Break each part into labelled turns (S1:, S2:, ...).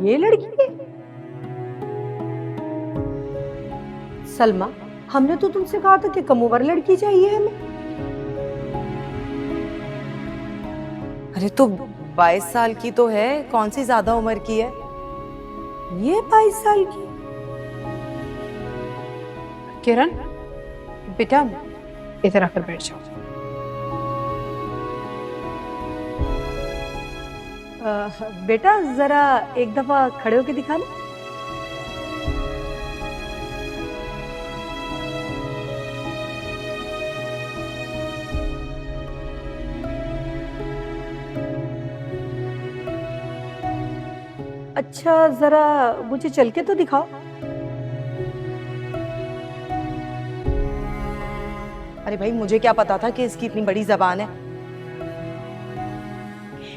S1: ये लड़की है? सलमा, हमने तो तुमसे कहा था कि कम उम्र लड़की चाहिए हमें।
S2: अरे तो 22 साल की तो है, कौन सी ज्यादा उम्र की है?
S1: ये 22 साल की?
S3: किरण, बेटा इधर आकर बैठ जाओ।
S1: बेटा जरा एक दफा खड़े होके दिखाना। अच्छा जरा मुझे चल के तो दिखाओ।
S2: अरे भाई, मुझे क्या पता था कि इसकी इतनी बड़ी जबान है।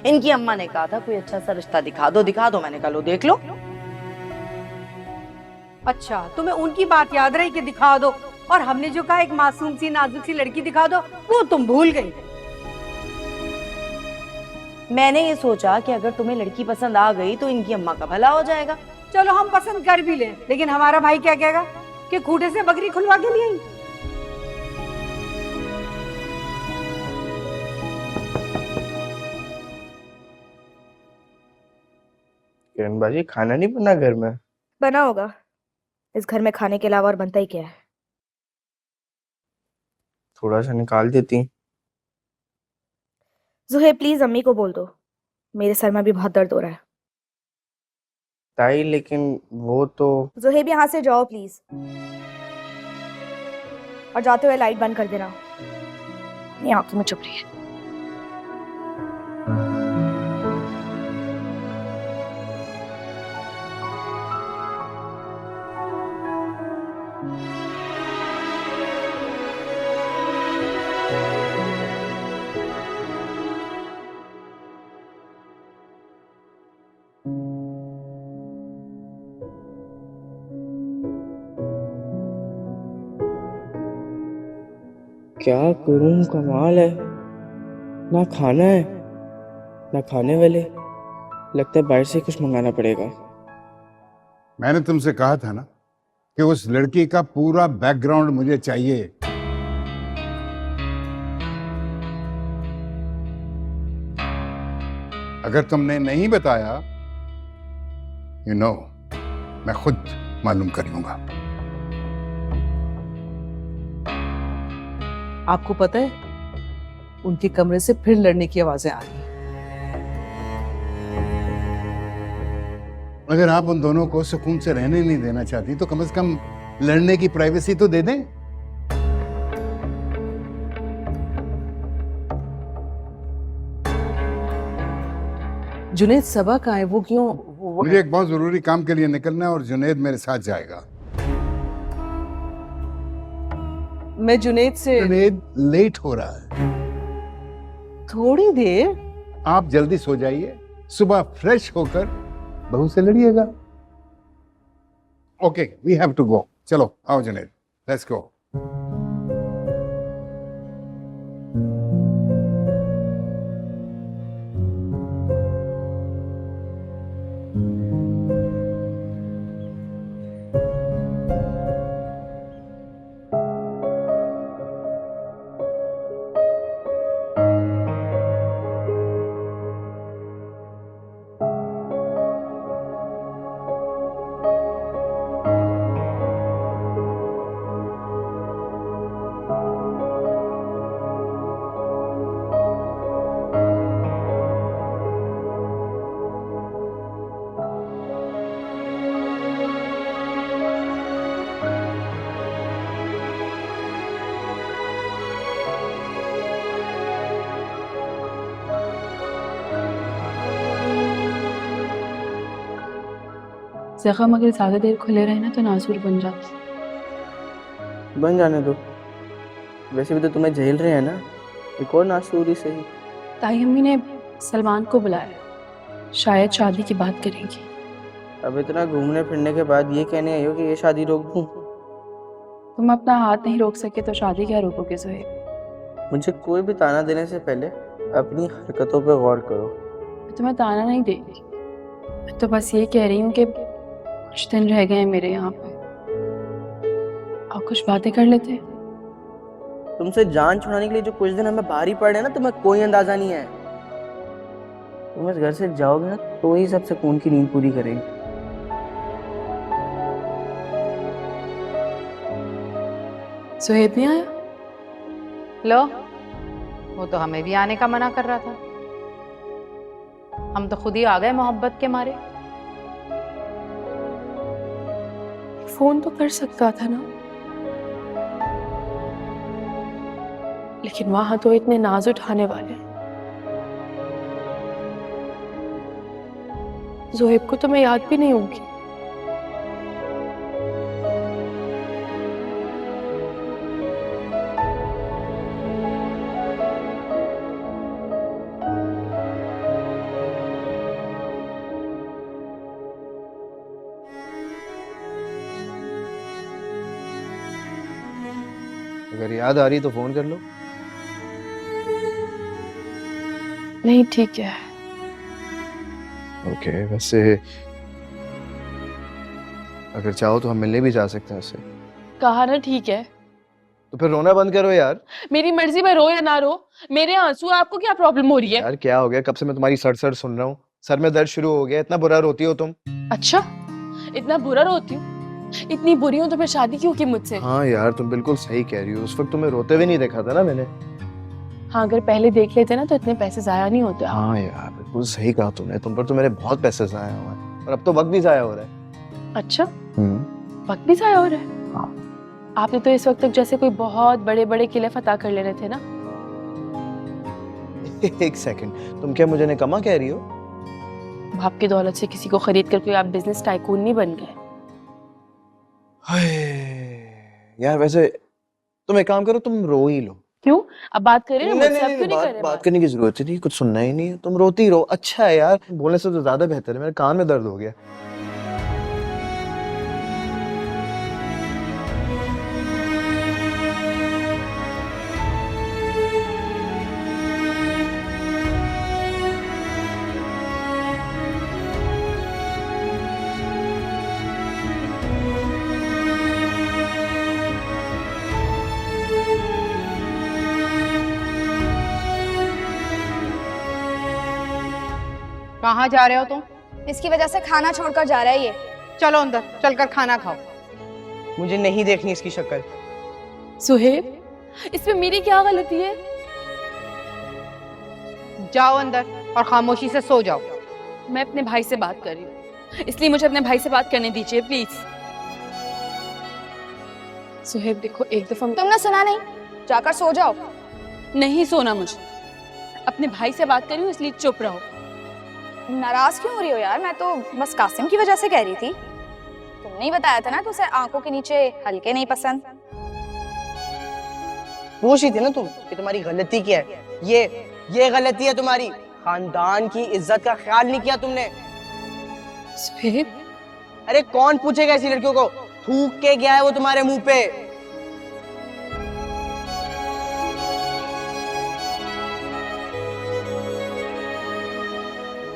S2: इनकी अम्मा ने कहा था कोई अच्छा सा रिश्ता दिखा दो। मैंने कहा लो देख लो।
S1: अच्छा, तुम्हें उनकी बात याद रही कि दिखा दो, और हमने जो कहा एक मासूम सी नाजुक सी लड़की दिखा दो, वो तुम भूल गई।
S2: मैंने ये सोचा कि अगर तुम्हें लड़की पसंद आ गई तो इनकी अम्मा का भला हो जाएगा।
S1: चलो हम पसंद कर भी लें, लेकिन हमारा भाई क्या कहेगा कि खूंटे से बकरी खुलवा के लिए आई।
S4: किरण बाजी, खाना नहीं बना घर में?
S5: बना होगा, इस घर में खाने के अलावा और बनता ही क्या है।
S4: थोड़ा सा निकाल देती।
S5: जुहे प्लीज अम्मी को बोल दो, मेरे सर में भी बहुत दर्द हो रहा है।
S4: ताई लेकिन वो तो।
S5: जुहेब यहाँ से जाओ प्लीज, और जाते हुए लाइट बंद कर देना। ये आंखों में चुप रही है।
S4: क्या करूं, कमाल है। ना खाना है ना खाने वाले। लगता है बाहर से कुछ मंगाना पड़ेगा।
S6: मैंने तुमसे कहा था ना कि उस लड़की का पूरा बैकग्राउंड मुझे चाहिए। अगर तुमने नहीं बताया, मैं खुद मालूम कर लूंगा।
S7: आपको पता है, उनके कमरे से फिर लड़ने की आवाजें आ रही हैं।
S6: अगर आप उन दोनों को सुकून से रहने नहीं देना चाहती तो कम से कम लड़ने की प्राइवेसी तो दे दें।
S7: जुनेद सबा कहाँ है? वो क्यों
S6: मुझे एक बहुत जरूरी काम के लिए निकलना है और जुनेद मेरे साथ जाएगा।
S7: मैं जुनेद से
S6: जुनेद लेट हो रहा है।
S7: थोड़ी देर।
S6: आप जल्दी सो जाइए, सुबह फ्रेश होकर बहू से लड़िएगा। Okay, we have to go. चलो आओ जुनेद, लेट्स गो।
S3: जख्म अगर ज्यादा देर खुले रहे ना तो नासूर बन जाता।
S4: बन जाने दो, वैसे भी तो तुम्हें झेल रहे हैं ना, एक और नासूरी सही।
S3: ताई अम्मी ने सलमान को बुलाया, शायद शादी की बात करेंगी।
S4: अब इतना घूमने फिरने के बाद ये कहने आई हो कि ये शादी रोक दूं?
S3: तुम अपना हाथ नहीं रोक सके तो शादी क्या रोकोगे ज़ोहैब?
S4: मुझे कोई भी ताना देने से पहले अपनी हरकतों पर गौर करो।
S3: मैं तुम्हें ताना नहीं देगी, मैं तो बस ये कह रही हूँ कि कुछ दिन रह गए हैं मेरे यहाँ पे, और कुछ बातें कर लेते हैं।
S4: तुमसे जान छुड़ाने के लिए जो कुछ दिन हमें भारी पड़े हैं ना, तुम्हें कोई अंदाजा नहीं है। तुम इस घर से जाओगे ना तो ही सब सुकून की नींद पूरी करेंगे।
S3: सुहेब नहीं आया?
S8: लो, वो तो हमें भी आने का मना कर रहा था। हम तो खुद ही आ गए मोहब्बत के मारे।
S3: फोन तो कर सकता था ना, लेकिन वहां तो इतने नाज उठाने वाले। ज़ोहेब को तो मैं याद भी नहीं होगी।
S9: अगर याद आ रही तो फोन कर लो।
S3: नहीं, ठीक है।
S9: ओके, वैसे अगर चाहो तो हम मिलने भी जा सकते हैं उससे।
S3: कहा ना ठीक है।
S9: तो फिर रोना बंद करो यार।
S3: मेरी मर्जी, मैं रो या ना रो, मेरे आंसू, आपको क्या प्रॉब्लम हो रही है?
S9: यार क्या हो गया? कब से मैं तुम्हारी सर सुन रहा हूँ। सर में दर्द शुरू हो गया। इतना बुरा रोती हो तुम?
S3: अच्छा, इतना बुरा रोती हूँ? इतनी बुरी हूँ तो फिर शादी क्यों की मुझसे?
S9: हाँ यार, तुम बिल्कुल सही कह रही हो। उस वक्त तुम्हें रोते हुए नहीं देखा था ना मैंने।
S3: हाँ, अगर पहले देख लेते ना तो इतने पैसे जाया नहीं होते।
S9: हाँ यार, बिल्कुल सही कहा तुमने। तुम पर तो मेरे बहुत पैसे जाया हुए हैं और अब तो वक्त भी जाया हो रहा है।
S3: अच्छा, वक्त भी जाया हो रहा है?
S9: हाँ।
S3: आपने तो इस वक्त तक जैसे कोई बहुत बड़े बड़े किले फतह कर लेने थे ना।
S9: एक सेकंड, तुम क्या मुझे निकम्मा कह रही हो?
S3: बाप की दौलत से किसी को खरीद कर कोई आप बिजनेस टाइकून नहीं बन गए।
S9: यार वैसे तुम एक काम करो, तुम रो ही लो।
S3: क्यों? अब बात करें ना
S9: नहीं,
S3: मुझसे,
S9: नहीं,
S3: अब
S9: नहीं,
S3: क्यों नहीं कर
S9: बात,
S3: रहे
S9: बात करने की जरूरत ही नहीं। कुछ सुनना ही नहीं है, तुम रोती रहो। अच्छा है यार, बोलने से तो ज्यादा बेहतर है। मेरे कान में दर्द हो गया।
S8: कहाँ जा रहे हो तुम?
S5: इसकी वजह से खाना छोड़कर जा रहा है ये।
S8: चलो अंदर, चलकर खाना खाओ।
S4: मुझे नहीं देखनी इसकी शक्ल।
S3: सुहेब, इसमें मेरी क्या गलती है?
S8: जाओ अंदर और खामोशी से सो जाओ।
S3: मैं अपने भाई से बात कर रही हूँ, इसलिए मुझे अपने भाई से बात करने दीजिए प्लीज। सुहेब देखो, एक दफा
S5: तुमने सुना नहीं? जाकर सो जाओ।
S3: नहीं सोना मुझे। अपने भाई से बात कर रही हूँ, इसलिए चुप रहो।
S5: नाराज क्यों हो रही हो यार? मैं तो बस कासिम की वजह से कह रही थी। तुमने ही बताया था ना कि उसे आंखों के नीचे हल्के नहीं पसंद।
S4: पूछ रही थी ना तुम कि तुम्हारी गलती क्या है। ये गलती है तुम्हारी। खानदान की इज्जत का ख्याल नहीं किया तुमने।
S3: सुहेब,
S4: अरे कौन पूछेगा ऐसी लड़कियों को? थूक के गया है वो तुम्हारे मुंह पे।